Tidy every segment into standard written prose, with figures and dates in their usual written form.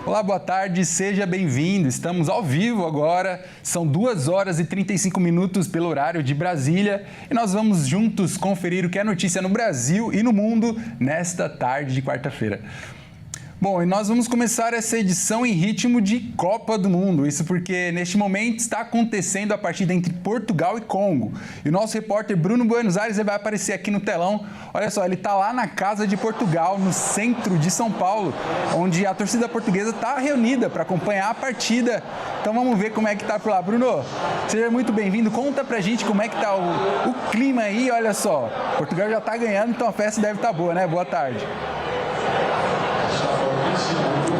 Olá, boa tarde, seja bem-vindo. Estamos ao vivo agora, são 2 horas e 35 minutos pelo horário de Brasília e nós vamos juntos conferir o que é notícia no Brasil e no mundo nesta tarde de quarta-feira. Bom, e nós vamos começar essa edição em ritmo de Copa do Mundo, isso porque neste momento está acontecendo a partida entre Portugal e Congo. E o nosso repórter Bruno Buenos Aires vai aparecer aqui no telão. Olha só, ele está lá na Casa de Portugal, no centro de São Paulo, onde a torcida portuguesa está reunida para acompanhar a partida. Então vamos ver como é que está por lá. Bruno, seja muito bem-vindo, conta pra gente como é que está o clima aí, olha só. Portugal já está ganhando, então a festa deve estar boa, né? Boa tarde.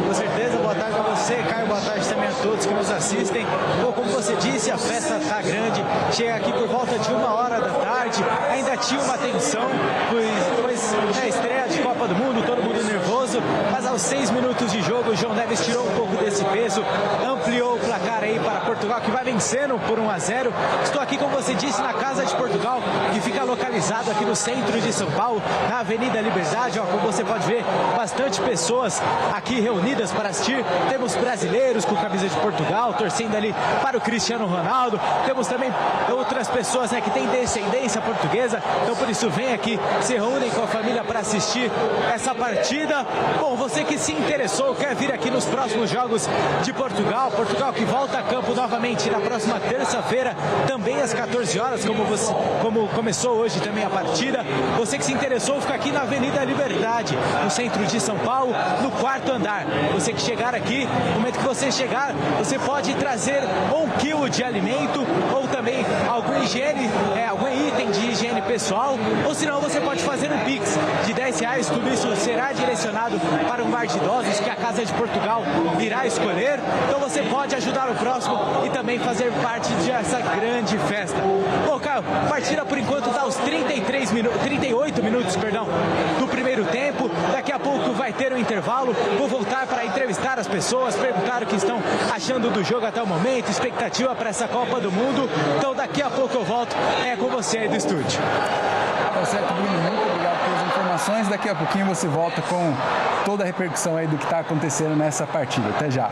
Com certeza, boa tarde a você, Caio, boa tarde também a todos que nos assistem. Bom, como você disse, a festa está grande, chega aqui por volta de 1h da tarde, ainda tinha uma tensão, pois é a estreia de Copa do Mundo, todo mundo nervoso, mas aos 6 minutos de jogo o João Neves tirou um pouco desse peso, ampliou o placar aí para Portugal, que vai vencendo por 1-0. Estou aqui, como você disse, na Casa de Portugal, que fica localizado aqui no centro de São Paulo, na Avenida Liberdade. Ó, como você pode ver, bastante pessoas aqui reunidas para assistir. Temos brasileiros com camisa de Portugal, torcendo ali para o Cristiano Ronaldo. Temos também outras pessoas, né, que têm descendência portuguesa, então por isso vem aqui, se reúnem com a família para assistir essa partida. Bom, você que se interessou, quer vir aqui nos próximos jogos de Portugal, Portugal que volta a campo novamente na próxima terça-feira, também às 14 horas, como começou hoje também a partida. Você que se interessou, fica aqui na Avenida Liberdade, no centro de São Paulo, no 4º andar. Você que chegar aqui, no momento que você chegar, você pode trazer 1 quilo de alimento ou também algum item de higiene pessoal, ou senão você pode fazer um Pix de R$10, tudo isso será direcionado para um bar de idosos que a Casa de Portugal irá escolher. Então você pode ajudar o próximo e também fazer parte dessa grande festa. Bom, Caio, a partida por enquanto dá os 38 minutos do primeiro tempo. Daqui a pouco vai ter um intervalo. Vou voltar para entrevistar as pessoas, perguntar o que estão achando do jogo até o momento, expectativa para essa Copa do Mundo. Então daqui a pouco eu volto com você aí do estúdio. Tá certo, Bruno, muito obrigado pelas informações. Daqui a pouquinho você volta com toda a repercussão aí do que está acontecendo nessa partida. Até já.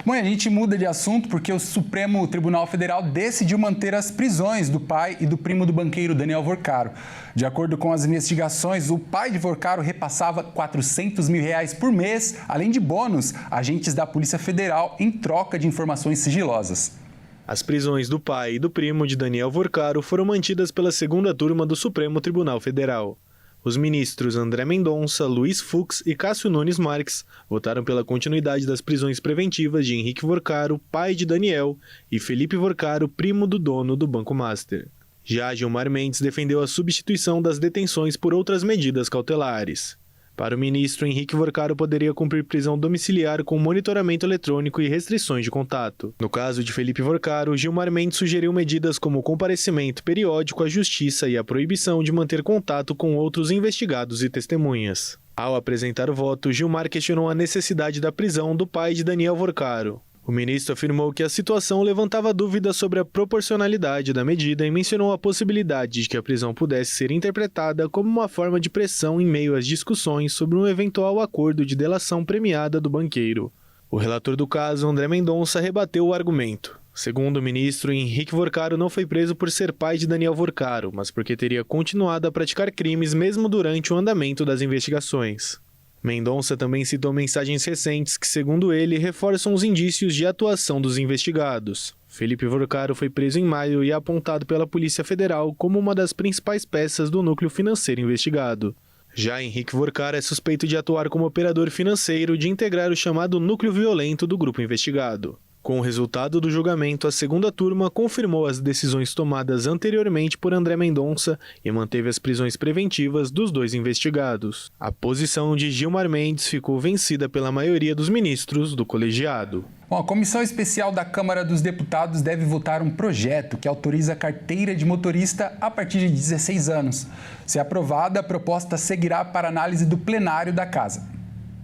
Bom, a gente muda de assunto porque o Supremo Tribunal Federal decidiu manter as prisões do pai e do primo do banqueiro Daniel Vorcaro. De acordo com as investigações, o pai de Vorcaro repassava R$400 mil por mês, além de bônus, a agentes da Polícia Federal em troca de informações sigilosas. As prisões do pai e do primo de Daniel Vorcaro foram mantidas pela segunda turma do Supremo Tribunal Federal. Os ministros André Mendonça, Luiz Fux e Cássio Nunes Marques votaram pela continuidade das prisões preventivas de Henrique Vorcaro, pai de Daniel, e Felipe Vorcaro, primo do dono do Banco Master. Já Gilmar Mendes defendeu a substituição das detenções por outras medidas cautelares. Para o ministro, Henrique Vorcaro poderia cumprir prisão domiciliar com monitoramento eletrônico e restrições de contato. No caso de Felipe Vorcaro, Gilmar Mendes sugeriu medidas como o comparecimento periódico à justiça e a proibição de manter contato com outros investigados e testemunhas. Ao apresentar o voto, Gilmar questionou a necessidade da prisão do pai de Daniel Vorcaro. O ministro afirmou que a situação levantava dúvidas sobre a proporcionalidade da medida e mencionou a possibilidade de que a prisão pudesse ser interpretada como uma forma de pressão em meio às discussões sobre um eventual acordo de delação premiada do banqueiro. O relator do caso, André Mendonça, rebateu o argumento. Segundo o ministro, Henrique Vorcaro não foi preso por ser pai de Daniel Vorcaro, mas porque teria continuado a praticar crimes mesmo durante o andamento das investigações. Mendonça também citou mensagens recentes que, segundo ele, reforçam os indícios de atuação dos investigados. Felipe Vorcaro foi preso em maio e é apontado pela Polícia Federal como uma das principais peças do núcleo financeiro investigado. Já Henrique Vorcaro é suspeito de atuar como operador financeiro de integrar o chamado núcleo violento do grupo investigado. Com o resultado do julgamento, a segunda turma confirmou as decisões tomadas anteriormente por André Mendonça e manteve as prisões preventivas dos dois investigados. A posição de Gilmar Mendes ficou vencida pela maioria dos ministros do colegiado. Bom, a Comissão Especial da Câmara dos Deputados deve votar um projeto que autoriza a carteira de motorista a partir de 16 anos. Se aprovada, a proposta seguirá para análise do plenário da Casa.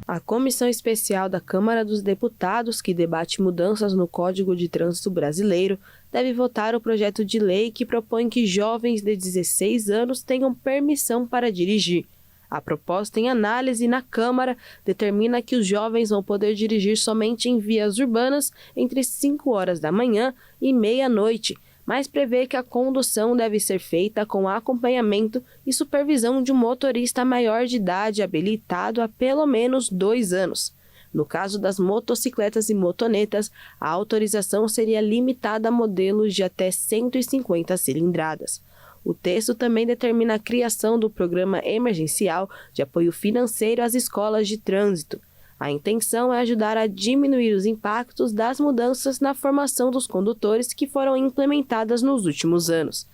A Comissão Especial da Câmara dos Deputados, que debate mudanças no Código de Trânsito Brasileiro, deve votar o projeto de lei que propõe que jovens de 16 anos tenham permissão para dirigir. A proposta em análise na Câmara determina que os jovens vão poder dirigir somente em vias urbanas entre 5 horas da manhã e meia-noite, mas prevê que a condução deve ser feita com acompanhamento e supervisão de um motorista maior de idade habilitado há pelo menos 2 anos. No caso das motocicletas e motonetas, a autorização seria limitada a modelos de até 150 cilindradas. O texto também determina a criação do Programa Emergencial de Apoio Financeiro às Escolas de Trânsito. A intenção é ajudar a diminuir os impactos das mudanças na formação dos condutores que foram implementadas nos últimos anos.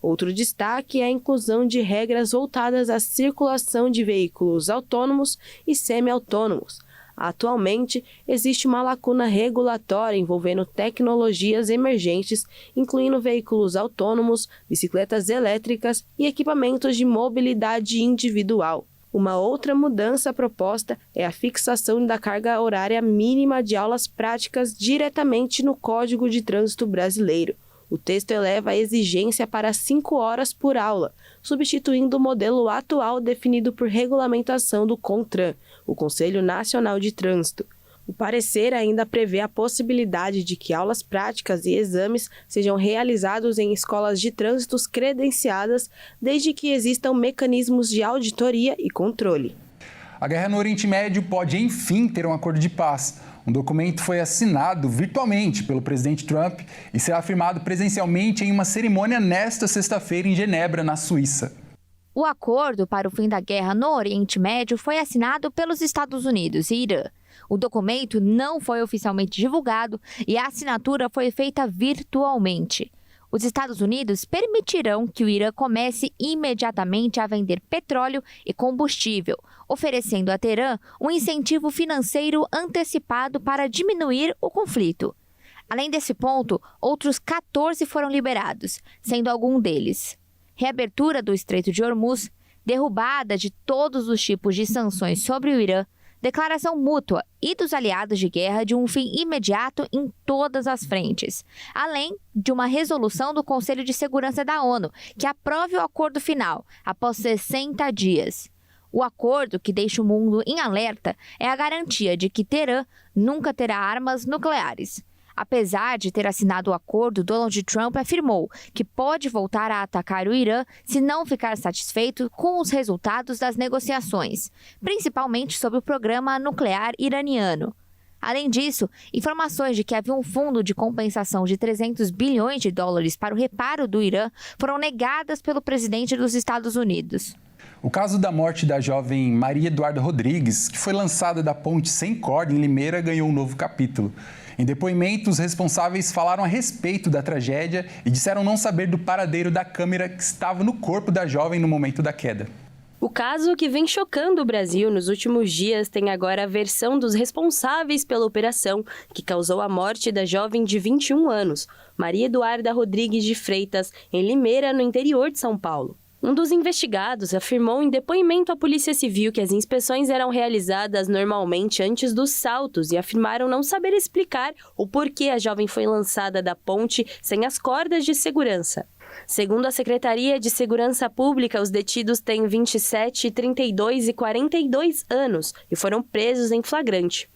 Outro destaque é a inclusão de regras voltadas à circulação de veículos autônomos e semi-autônomos. Atualmente, existe uma lacuna regulatória envolvendo tecnologias emergentes, incluindo veículos autônomos, bicicletas elétricas e equipamentos de mobilidade individual. Uma outra mudança proposta é a fixação da carga horária mínima de aulas práticas diretamente no Código de Trânsito Brasileiro. O texto eleva a exigência para 5 horas por aula, substituindo o modelo atual definido por regulamentação do CONTRAN, o Conselho Nacional de Trânsito. O parecer ainda prevê a possibilidade de que aulas práticas e exames sejam realizados em escolas de trânsito credenciadas, desde que existam mecanismos de auditoria e controle. A guerra no Oriente Médio pode, enfim, ter um acordo de paz. Um documento foi assinado virtualmente pelo presidente Trump e será firmado presencialmente em uma cerimônia nesta sexta-feira em Genebra, na Suíça. O acordo para o fim da guerra no Oriente Médio foi assinado pelos Estados Unidos e Irã. O documento não foi oficialmente divulgado e a assinatura foi feita virtualmente. Os Estados Unidos permitirão que o Irã comece imediatamente a vender petróleo e combustível, oferecendo a Teherã um incentivo financeiro antecipado para diminuir o conflito. Além desse ponto, outros 14 foram liberados, sendo algum deles reabertura do Estreito de Hormuz, derrubada de todos os tipos de sanções sobre o Irã, declaração mútua e dos aliados de guerra de um fim imediato em todas as frentes, além de uma resolução do Conselho de Segurança da ONU que aprove o acordo final após 60 dias. O acordo, que deixa o mundo em alerta, é a garantia de que Teherã nunca terá armas nucleares. Apesar de ter assinado o acordo, Donald Trump afirmou que pode voltar a atacar o Irã se não ficar satisfeito com os resultados das negociações, principalmente sobre o programa nuclear iraniano. Além disso, informações de que havia um fundo de compensação de 300 bilhões de dólares para o reparo do Irã foram negadas pelo presidente dos Estados Unidos. O caso da morte da jovem Maria Eduarda Rodrigues, que foi lançada da ponte sem corda em Limeira, ganhou um novo capítulo. Em depoimento, os responsáveis falaram a respeito da tragédia e disseram não saber do paradeiro da câmera que estava no corpo da jovem no momento da queda. O caso, que vem chocando o Brasil nos últimos dias, tem agora a versão dos responsáveis pela operação que causou a morte da jovem de 21 anos, Maria Eduarda Rodrigues de Freitas, em Limeira, no interior de São Paulo. Um dos investigados afirmou em depoimento à Polícia Civil que as inspeções eram realizadas normalmente antes dos saltos e afirmaram não saber explicar o porquê a jovem foi lançada da ponte sem as cordas de segurança. Segundo a Secretaria de Segurança Pública, os detidos têm 27, 32 e 42 anos e foram presos em flagrante.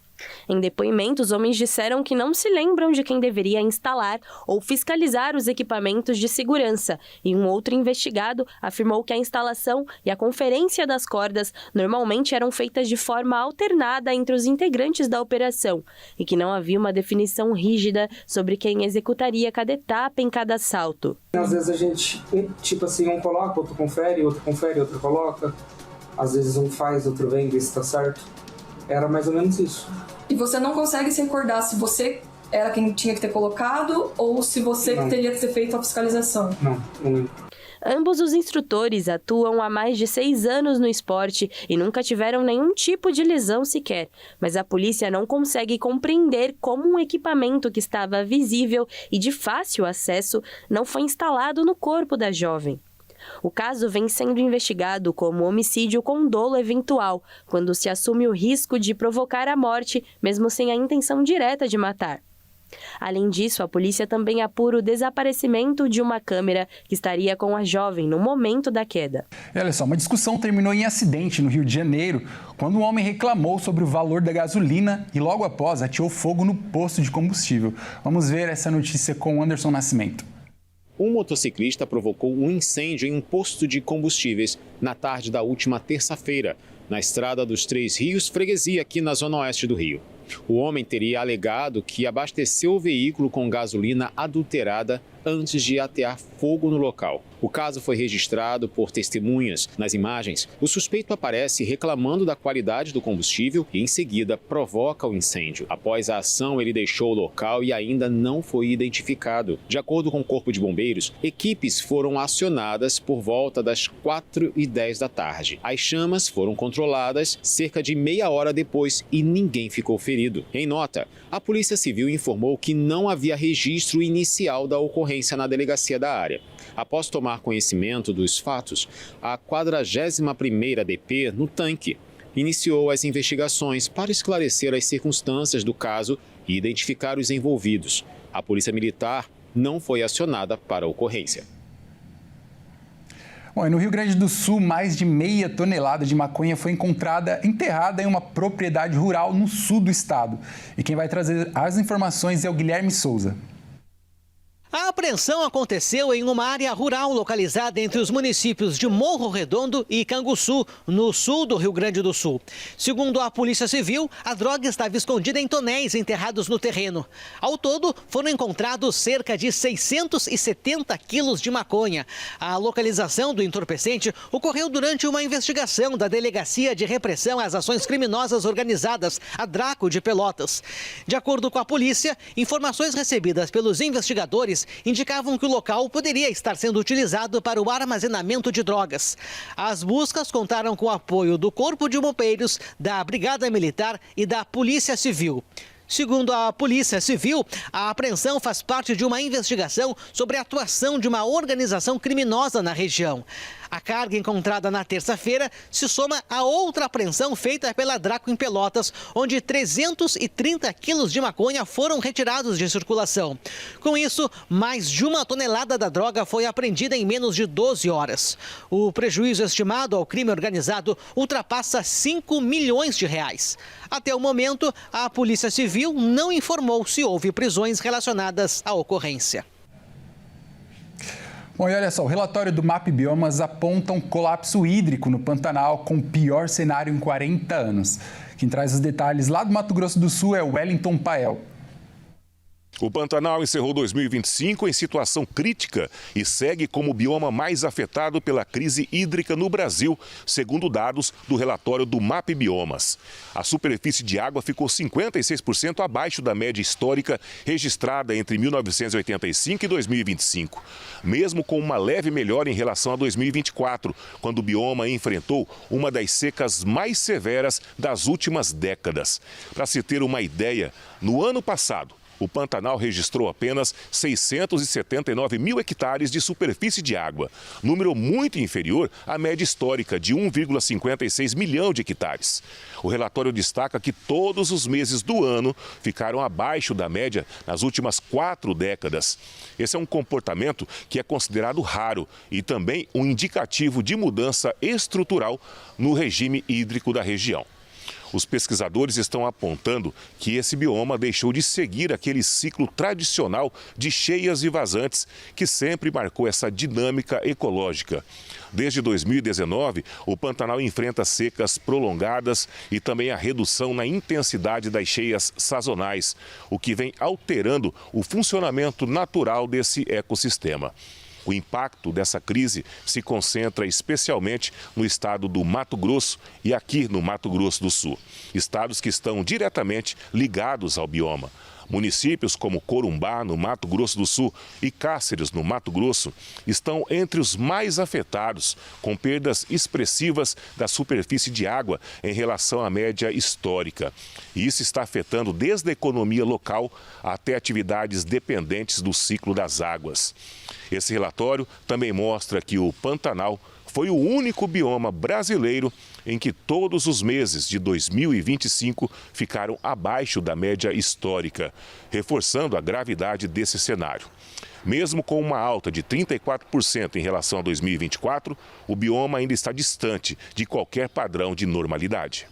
Em depoimento, os homens disseram que não se lembram de quem deveria instalar ou fiscalizar os equipamentos de segurança, e um outro investigado afirmou que a instalação e a conferência das cordas normalmente eram feitas de forma alternada entre os integrantes da operação e que não havia uma definição rígida sobre quem executaria cada etapa em cada salto. Às vezes a gente, um coloca, outro confere, outro coloca. Às vezes um faz, outro vem, vê se está certo. Era mais ou menos isso. E você não consegue se recordar se você era quem tinha que ter colocado ou se você teria que ter feito a fiscalização? Não lembro. Ambos os instrutores atuam há mais de 6 anos no esporte e nunca tiveram nenhum tipo de lesão sequer. Mas a polícia não consegue compreender como um equipamento que estava visível e de fácil acesso não foi instalado no corpo da jovem. O caso vem sendo investigado como homicídio com dolo eventual, quando se assume o risco de provocar a morte, mesmo sem a intenção direta de matar. Além disso, a polícia também apura o desaparecimento de uma câmera que estaria com a jovem no momento da queda. E olha só, uma discussão terminou em acidente no Rio de Janeiro, quando um homem reclamou sobre o valor da gasolina e logo após ateou fogo no posto de combustível. Vamos ver essa notícia com o Anderson Nascimento. Um motociclista provocou um incêndio em um posto de combustíveis na tarde da última terça-feira, na Estrada dos Três Rios, freguesia aqui na zona oeste do Rio. O homem teria alegado que abasteceu o veículo com gasolina adulterada antes de atear fogo no local. O caso foi registrado por testemunhas. Nas imagens, o suspeito aparece reclamando da qualidade do combustível e, em seguida, provoca o incêndio. Após a ação, ele deixou o local e ainda não foi identificado. De acordo com o Corpo de Bombeiros, equipes foram acionadas por volta das 4h10 da tarde. As chamas foram controladas cerca de meia hora depois e ninguém ficou ferido. Em nota, a Polícia Civil informou que não havia registro inicial da ocorrência na delegacia da área. Após tomar conhecimento dos fatos, a 41ª DP, no tanque, iniciou as investigações para esclarecer as circunstâncias do caso e identificar os envolvidos. A Polícia Militar não foi acionada para a ocorrência. Bom, e no Rio Grande do Sul, mais de meia tonelada de maconha foi encontrada enterrada em uma propriedade rural no sul do estado. E quem vai trazer as informações é o Guilherme Souza. A apreensão aconteceu em uma área rural localizada entre os municípios de Morro Redondo e Canguçu, no sul do Rio Grande do Sul. Segundo a Polícia Civil, a droga estava escondida em tonéis enterrados no terreno. Ao todo, foram encontrados cerca de 670 quilos de maconha. A localização do entorpecente ocorreu durante uma investigação da Delegacia de Repressão às Ações Criminosas Organizadas, a DRACO de Pelotas. De acordo com a polícia, informações recebidas pelos investigadores indicavam que o local poderia estar sendo utilizado para o armazenamento de drogas. As buscas contaram com o apoio do Corpo de Bombeiros, da Brigada Militar e da Polícia Civil. Segundo a Polícia Civil, a apreensão faz parte de uma investigação sobre a atuação de uma organização criminosa na região. A carga encontrada na terça-feira se soma a outra apreensão feita pela DRACO em Pelotas, onde 330 quilos de maconha foram retirados de circulação. Com isso, mais de 1 tonelada da droga foi apreendida em menos de 12 horas. O prejuízo estimado ao crime organizado ultrapassa 5 milhões de reais. Até o momento, a Polícia Civil não informou se houve prisões relacionadas à ocorrência. Bom, e olha só, o relatório do MAP Biomas aponta um colapso hídrico no Pantanal com o pior cenário em 40 anos. Quem traz os detalhes lá do Mato Grosso do Sul é o Wellington Pael. O Pantanal encerrou 2025 em situação crítica e segue como o bioma mais afetado pela crise hídrica no Brasil, segundo dados do relatório do MAP Biomas. A superfície de água ficou 56% abaixo da média histórica registrada entre 1985 e 2025, mesmo com uma leve melhora em relação a 2024, quando o bioma enfrentou uma das secas mais severas das últimas décadas. Para se ter uma ideia, no ano passado, o Pantanal registrou apenas 679 mil hectares de superfície de água, número muito inferior à média histórica de 1,56 milhão de hectares. O relatório destaca que todos os meses do ano ficaram abaixo da média nas últimas 4 décadas. Esse é um comportamento que é considerado raro e também um indicativo de mudança estrutural no regime hídrico da região. Os pesquisadores estão apontando que esse bioma deixou de seguir aquele ciclo tradicional de cheias e vazantes que sempre marcou essa dinâmica ecológica. Desde 2019, o Pantanal enfrenta secas prolongadas e também a redução na intensidade das cheias sazonais, o que vem alterando o funcionamento natural desse ecossistema. O impacto dessa crise se concentra especialmente no estado do Mato Grosso e aqui no Mato Grosso do Sul, estados que estão diretamente ligados ao bioma. Municípios como Corumbá, no Mato Grosso do Sul, e Cáceres, no Mato Grosso, estão entre os mais afetados, com perdas expressivas da superfície de água em relação à média histórica. E isso está afetando desde a economia local até atividades dependentes do ciclo das águas. Esse relatório também mostra que o Pantanal foi o único bioma brasileiro em que todos os meses de 2025 ficaram abaixo da média histórica, reforçando a gravidade desse cenário. Mesmo com uma alta de 34% em relação a 2024, o bioma ainda está distante de qualquer padrão de normalidade.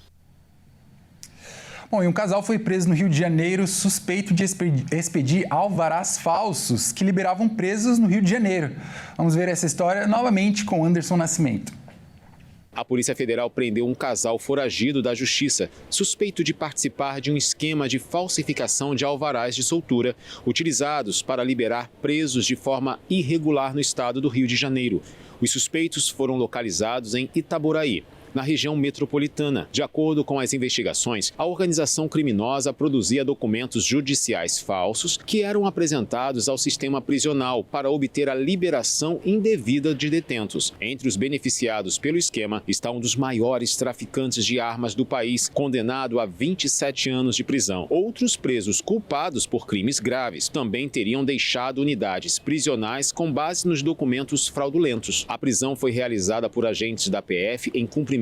Bom, e um casal foi preso no Rio de Janeiro suspeito de expedir alvarás falsos que liberavam presos no Rio de Janeiro. Vamos ver essa história novamente com Anderson Nascimento. A Polícia Federal prendeu um casal foragido da Justiça, suspeito de participar de um esquema de falsificação de alvarás de soltura, utilizados para liberar presos de forma irregular no estado do Rio de Janeiro. Os suspeitos foram localizados em Itaboraí, na região metropolitana. De acordo com as investigações, a organização criminosa produzia documentos judiciais falsos que eram apresentados ao sistema prisional para obter a liberação indevida de detentos. Entre os beneficiados pelo esquema está um dos maiores traficantes de armas do país, condenado a 27 anos de prisão. Outros presos culpados por crimes graves também teriam deixado unidades prisionais com base nos documentos fraudulentos. A prisão foi realizada por agentes da PF em cumprimento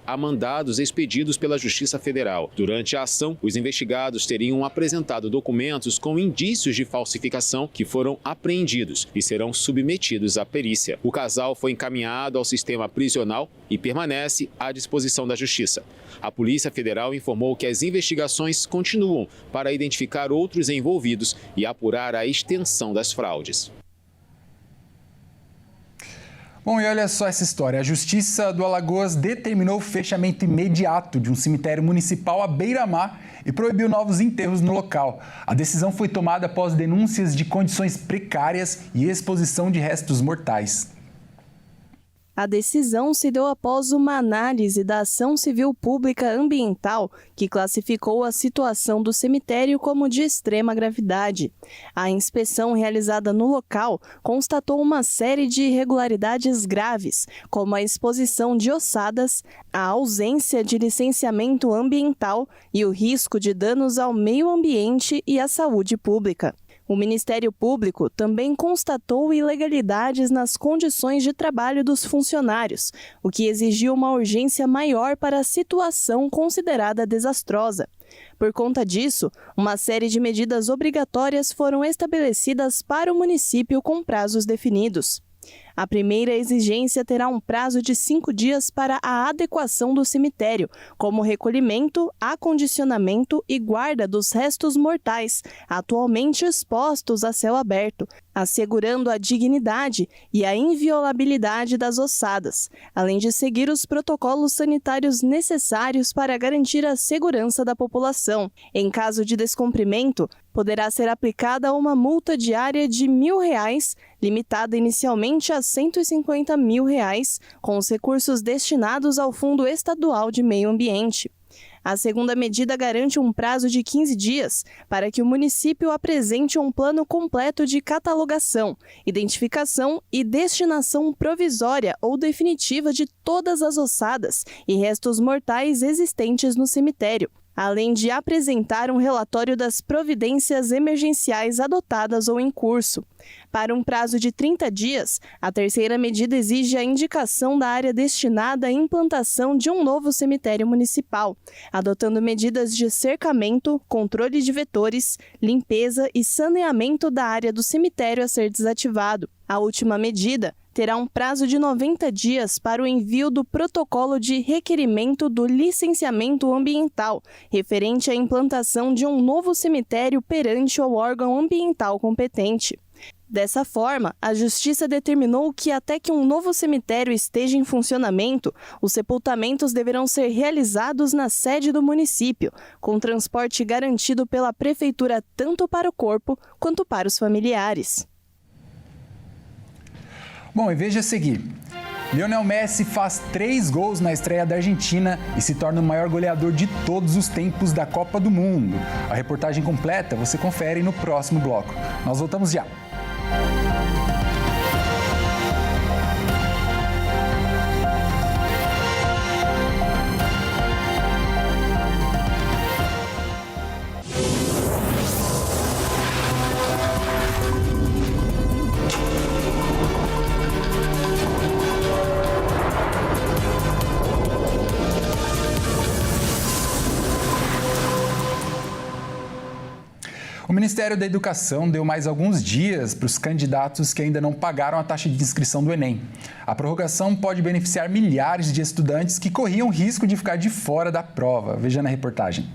a mandados expedidos pela Justiça Federal. Durante a ação, os investigados teriam apresentado documentos com indícios de falsificação que foram apreendidos e serão submetidos à perícia. O casal foi encaminhado ao sistema prisional e permanece à disposição da Justiça. A Polícia Federal informou que as investigações continuam para identificar outros envolvidos e apurar a extensão das fraudes. Bom, e olha só essa história. A Justiça do Alagoas determinou o fechamento imediato de um cemitério municipal à beira-mar e proibiu novos enterros no local. A decisão foi tomada após denúncias de condições precárias e exposição de restos mortais. A decisão se deu após uma análise da Ação Civil Pública Ambiental, que classificou a situação do cemitério como de extrema gravidade. A inspeção realizada no local constatou uma série de irregularidades graves, como a exposição de ossadas, a ausência de licenciamento ambiental e o risco de danos ao meio ambiente e à saúde pública. O Ministério Público também constatou ilegalidades nas condições de trabalho dos funcionários, o que exigiu uma urgência maior para a situação considerada desastrosa. Por conta disso, uma série de medidas obrigatórias foram estabelecidas para o município com prazos definidos. A primeira exigência terá um prazo de 5 dias para a adequação do cemitério, como recolhimento, acondicionamento e guarda dos restos mortais, atualmente expostos a céu aberto, assegurando a dignidade e a inviolabilidade das ossadas, além de seguir os protocolos sanitários necessários para garantir a segurança da população. Em caso de descumprimento, poderá ser aplicada uma multa diária de R$1.000, limitada inicialmente a R$150.000, com os recursos destinados ao Fundo Estadual de Meio Ambiente. A segunda medida garante um prazo de 15 dias para que o município apresente um plano completo de catalogação, identificação e destinação provisória ou definitiva de todas as ossadas e restos mortais existentes no cemitério, além de apresentar um relatório das providências emergenciais adotadas ou em curso. Para um prazo de 30 dias, a terceira medida exige a indicação da área destinada à implantação de um novo cemitério municipal, adotando medidas de cercamento, controle de vetores, limpeza e saneamento da área do cemitério a ser desativado. A última medida terá um prazo de 90 dias para o envio do protocolo de requerimento do licenciamento ambiental, referente à implantação de um novo cemitério perante o órgão ambiental competente. Dessa forma, a Justiça determinou que até que um novo cemitério esteja em funcionamento, os sepultamentos deverão ser realizados na sede do município, com transporte garantido pela Prefeitura tanto para o corpo quanto para os familiares. Bom, e veja a seguir. Lionel Messi faz 3 gols na estreia da Argentina e se torna o maior goleador de todos os tempos da Copa do Mundo. A reportagem completa você confere no próximo bloco. Nós voltamos já. O Ministério da Educação deu mais alguns dias para os candidatos que ainda não pagaram a taxa de inscrição do Enem. A prorrogação pode beneficiar milhares de estudantes que corriam risco de ficar de fora da prova. Veja na reportagem.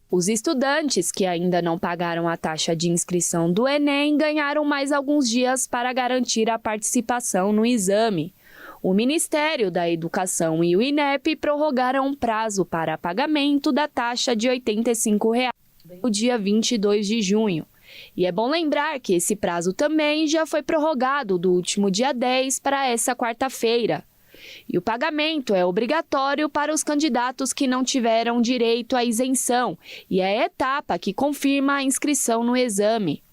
Os estudantes que ainda não pagaram a taxa de inscrição do Enem ganharam mais alguns dias para garantir a participação no exame. O Ministério da Educação e o INEP prorrogaram o prazo para pagamento da taxa de R$ 85 no dia 22 de junho. E é bom lembrar que esse prazo também já foi prorrogado do último dia 10 para essa quarta-feira. E o pagamento é obrigatório para os candidatos que não tiveram direito à isenção e é a etapa que confirma a inscrição no exame.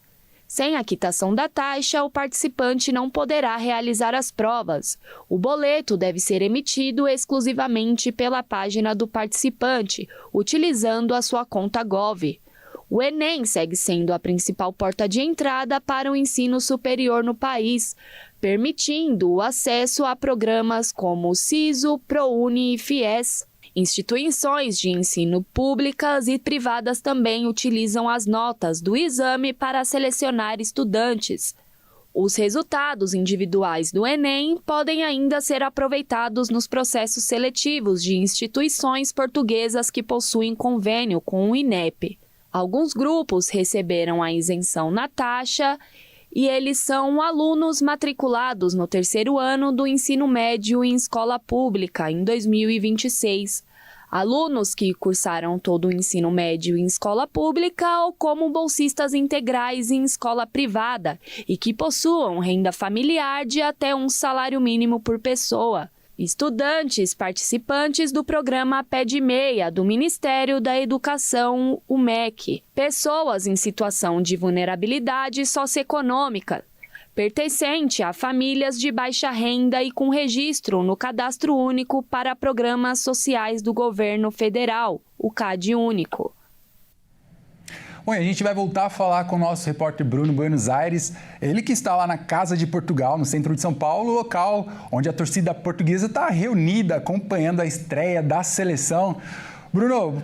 Sem a quitação da taxa, o participante não poderá realizar as provas. O boleto deve ser emitido exclusivamente pela página do participante, utilizando a sua conta Gov. O Enem segue sendo a principal porta de entrada para o ensino superior no país, permitindo o acesso a programas como o SISU, ProUni e FIES. Instituições de ensino públicas e privadas também utilizam as notas do exame para selecionar estudantes. Os resultados individuais do Enem podem ainda ser aproveitados nos processos seletivos de instituições portuguesas que possuem convênio com o INEP. Alguns grupos receberam a isenção na taxa e eles são alunos matriculados no terceiro ano do ensino médio em escola pública em 2026. Alunos que cursaram todo o ensino médio em escola pública ou como bolsistas integrais em escola privada e que possuam renda familiar de até um salário mínimo por pessoa. Estudantes participantes do programa Pé de Meia do Ministério da Educação, o MEC. Pessoas em situação de vulnerabilidade socioeconômica, pertencente a famílias de baixa renda e com registro no Cadastro Único para Programas Sociais do Governo Federal, o CAD Único. Bom, a gente vai voltar a falar com o nosso repórter Bruno Buenos Aires, ele que está lá na Casa de Portugal, no centro de São Paulo, local onde a torcida portuguesa está reunida, acompanhando a estreia da seleção. Bruno,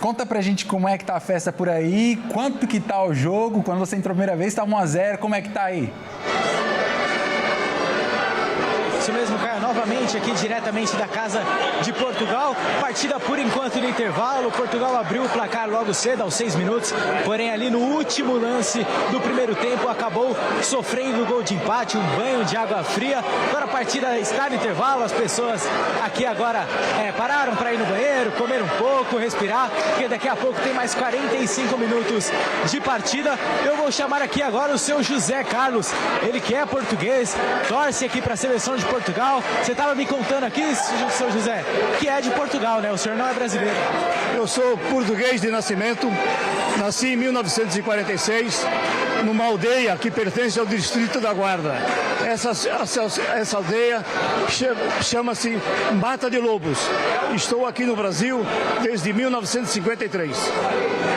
conta pra gente como é que tá a festa por aí, quanto que tá o jogo, quando você entrou a primeira vez, tá 1-0, como é que tá aí? Isso mesmo, Caio, novamente aqui diretamente da Casa de Portugal. Partida por enquanto no intervalo. Portugal abriu o placar logo cedo, aos 6 minutos. Porém, ali no último lance do primeiro tempo, acabou sofrendo o gol de empate, um banho de água fria. Agora a partida está no intervalo. As pessoas aqui agora pararam para ir no banheiro, comer um pouco, respirar, porque daqui a pouco tem mais 45 minutos de partida. Eu vou chamar aqui agora o seu José Carlos, ele que é português, torce aqui para a seleção de Portugal. Você estava me contando aqui, seu José, que é de Portugal, né? O senhor não é brasileiro. Eu sou português de nascimento, nasci em 1946, numa aldeia que pertence ao distrito da Guarda. Essa aldeia chama-se Mata de Lobos. Estou aqui no Brasil desde 1953.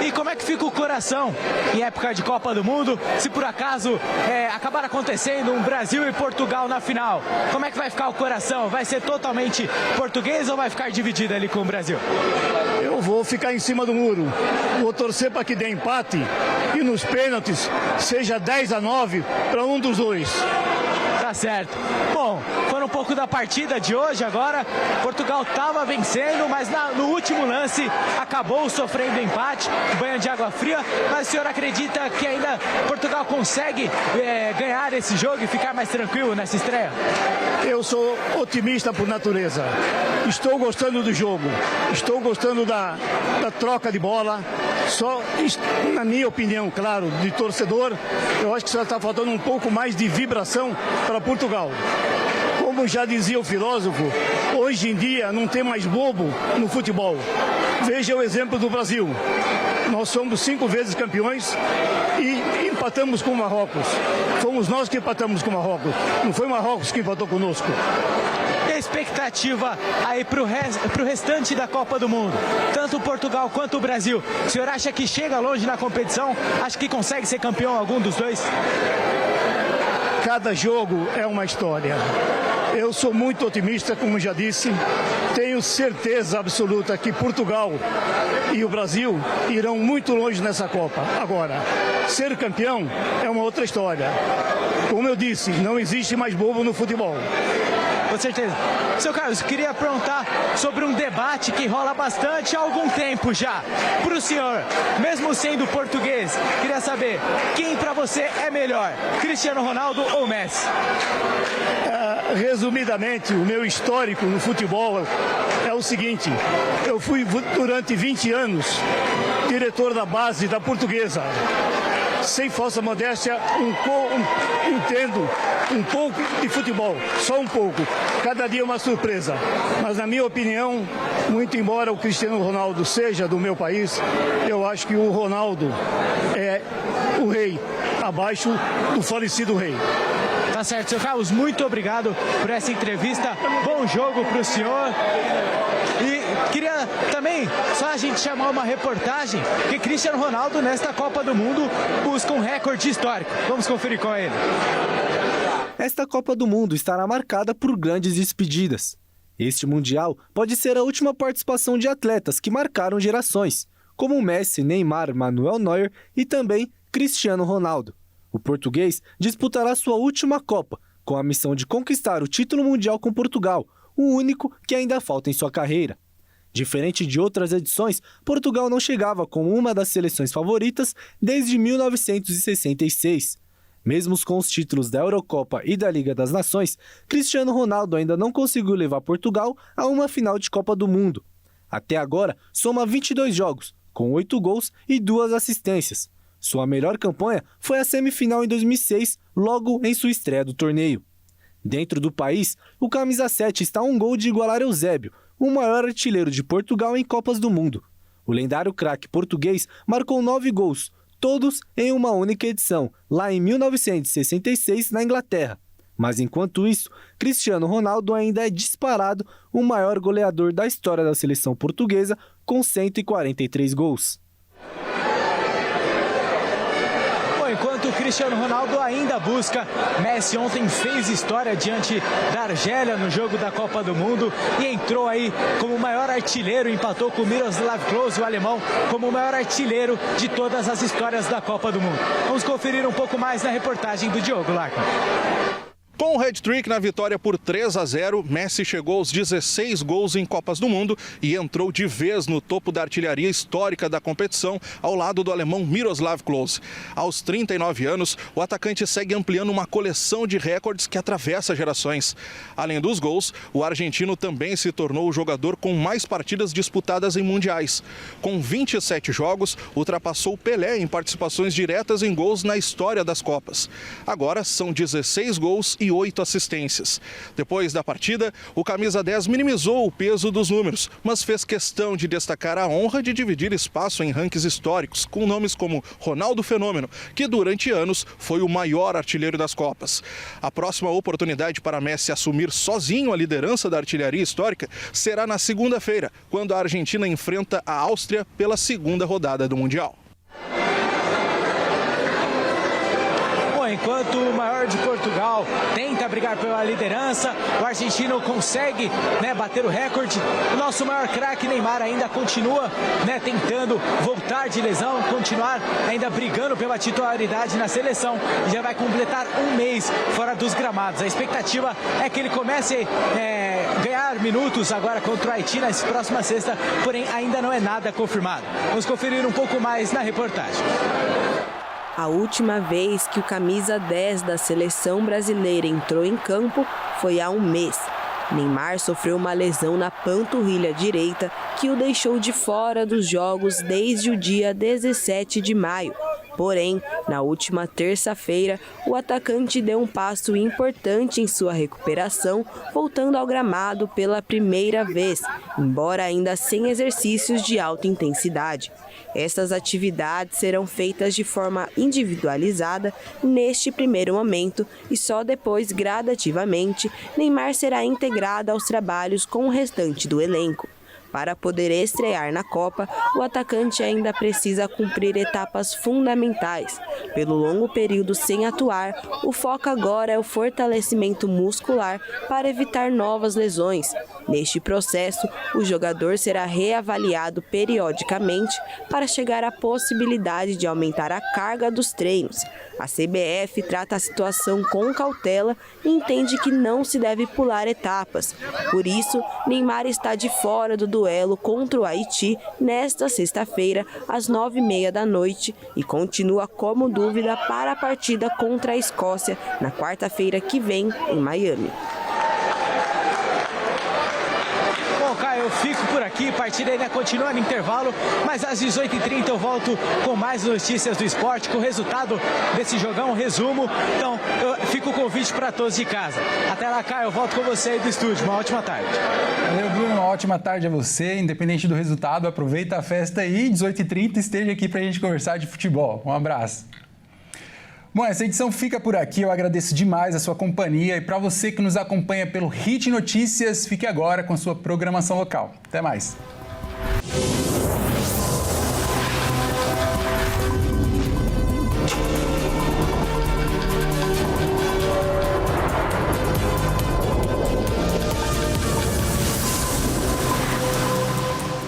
E como é que fica o coração em época de Copa do Mundo, se por acaso acabar acontecendo um Brasil e Portugal na final? Como é que vai ficar o coração? Vai ser totalmente português ou vai ficar dividido ali com o Brasil? Eu vou ficar em cima do muro. Vou torcer para que dê empate e nos pênaltis seja 10-9 para um dos dois. Tá certo. Bom, foi um pouco da partida de hoje agora. Portugal estava vencendo, mas no último lance acabou sofrendo empate, banho de água fria. Mas o senhor acredita que ainda Portugal consegue ganhar esse jogo e ficar mais tranquilo nessa estreia? Eu sou otimista por natureza. Estou gostando do jogo. Estou gostando da troca de bola. Só, na minha opinião, claro, de torcedor, eu acho que só está faltando um pouco mais de vibração para Portugal. Como já dizia o filósofo, hoje em dia não tem mais bobo no futebol. Veja o exemplo do Brasil. Nós somos 5 vezes campeões e empatamos com o Marrocos. Fomos nós que empatamos com o Marrocos. Não foi o Marrocos que empatou conosco. E a expectativa aí pro restante da Copa do Mundo, tanto Portugal quanto o Brasil, o senhor acha que chega longe na competição? Acha que consegue ser campeão algum dos dois? Cada jogo é uma história. Eu sou muito otimista, como já disse. Tenho certeza absoluta que Portugal e o Brasil irão muito longe nessa Copa. Agora, ser campeão é uma outra história. Como eu disse, não existe mais bobo no futebol. Com certeza. Seu Carlos, queria perguntar sobre um debate que rola bastante há algum tempo já. Para o senhor, mesmo sendo português, queria saber quem para você é melhor, Cristiano Ronaldo ou Messi? Resumidamente, o meu histórico no futebol é o seguinte: eu fui durante 20 anos diretor da base da Portuguesa. Sem falsa modéstia, entendo um pouco de futebol, só um pouco. Cada dia é uma surpresa. Mas, na minha opinião, muito embora o Cristiano Ronaldo seja do meu país, eu acho que o Ronaldo é o rei, abaixo do falecido rei. Tá certo, seu Carlos, muito obrigado por essa entrevista. Bom jogo para o senhor. E queria também só a gente chamar uma reportagem que Cristiano Ronaldo, nesta Copa do Mundo, busca um recorde histórico. Vamos conferir com ele. Esta Copa do Mundo estará marcada por grandes despedidas. Este Mundial pode ser a última participação de atletas que marcaram gerações, como Messi, Neymar, Manuel Neuer e também Cristiano Ronaldo. O português disputará sua última Copa, com a missão de conquistar o título mundial com Portugal, o único que ainda falta em sua carreira. Diferente de outras edições, Portugal não chegava como uma das seleções favoritas desde 1966. Mesmo com os títulos da Eurocopa e da Liga das Nações, Cristiano Ronaldo ainda não conseguiu levar Portugal a uma final de Copa do Mundo. Até agora, soma 22 jogos, com 8 gols e 2 assistências. Sua melhor campanha foi a semifinal em 2006, logo em sua estreia do torneio. Dentro do país, o camisa 7 está a um gol de igualar Eusébio, o maior artilheiro de Portugal em Copas do Mundo. O lendário craque português marcou 9 gols, todos em uma única edição, lá em 1966, na Inglaterra. Mas enquanto isso, Cristiano Ronaldo ainda é disparado o maior goleador da história da seleção portuguesa, com 143 gols. Enquanto o Cristiano Ronaldo ainda busca, Messi ontem fez história diante da Argélia no jogo da Copa do Mundo e entrou aí como o maior artilheiro, empatou com Miroslav Klose, o alemão, como o maior artilheiro de todas as histórias da Copa do Mundo. Vamos conferir um pouco mais na reportagem do Diogo Larkin. Com o hat-trick na vitória por 3-0, Messi chegou aos 16 gols em Copas do Mundo e entrou de vez no topo da artilharia histórica da competição, ao lado do alemão Miroslav Klose. Aos 39 anos, o atacante segue ampliando uma coleção de recordes que atravessa gerações. Além dos gols, o argentino também se tornou o jogador com mais partidas disputadas em mundiais. Com 27 jogos, ultrapassou Pelé em participações diretas em gols na história das Copas. Agora são 16 gols e 8 assistências. Depois da partida, o camisa 10 minimizou o peso dos números, mas fez questão de destacar a honra de dividir espaço em rankings históricos, com nomes como Ronaldo Fenômeno, que durante anos foi o maior artilheiro das Copas. A próxima oportunidade para Messi assumir sozinho a liderança da artilharia histórica será na segunda-feira, quando a Argentina enfrenta a Áustria pela segunda rodada do Mundial. Enquanto o maior de Portugal tenta brigar pela liderança, o argentino consegue bater o recorde. O nosso maior craque Neymar ainda continua tentando voltar de lesão, continuar ainda brigando pela titularidade na seleção e já vai completar um mês fora dos gramados. A expectativa é que ele comece a ganhar minutos agora contra o Haiti na próxima sexta, porém ainda não é nada confirmado. Vamos conferir um pouco mais na reportagem. A última vez que o camisa 10 da seleção brasileira entrou em campo foi há um mês. Neymar sofreu uma lesão na panturrilha direita que o deixou de fora dos jogos desde o dia 17 de maio. Porém, na última terça-feira, o atacante deu um passo importante em sua recuperação, voltando ao gramado pela primeira vez, embora ainda sem exercícios de alta intensidade. Essas atividades serão feitas de forma individualizada neste primeiro momento e só depois, gradativamente, Neymar será integrado aos trabalhos com o restante do elenco. Para poder estrear na Copa, o atacante ainda precisa cumprir etapas fundamentais. Pelo longo período sem atuar, o foco agora é o fortalecimento muscular para evitar novas lesões. Neste processo, o jogador será reavaliado periodicamente para chegar à possibilidade de aumentar a carga dos treinos. A CBF trata a situação com cautela e entende que não se deve pular etapas. Por isso, Neymar está de fora do duelo contra o Haiti nesta sexta-feira, às 9h30 da noite, e continua como dúvida para a partida contra a Escócia, na quarta-feira que vem, em Miami. Eu fico por aqui, a partida ainda continua no intervalo, mas às 18h30 eu volto com mais notícias do esporte, com o resultado desse jogão, resumo. Então, fica o convite para todos de casa. Até lá, Caio, eu volto com você aí do estúdio. Uma ótima tarde. Valeu, Bruno. Uma ótima tarde a você. Independente do resultado, aproveita a festa aí. 18h30, esteja aqui para a gente conversar de futebol. Um abraço. Bom, essa edição fica por aqui. Eu agradeço demais a sua companhia. E para você que nos acompanha pelo Hit Notícias, fique agora com a sua programação local. Até mais.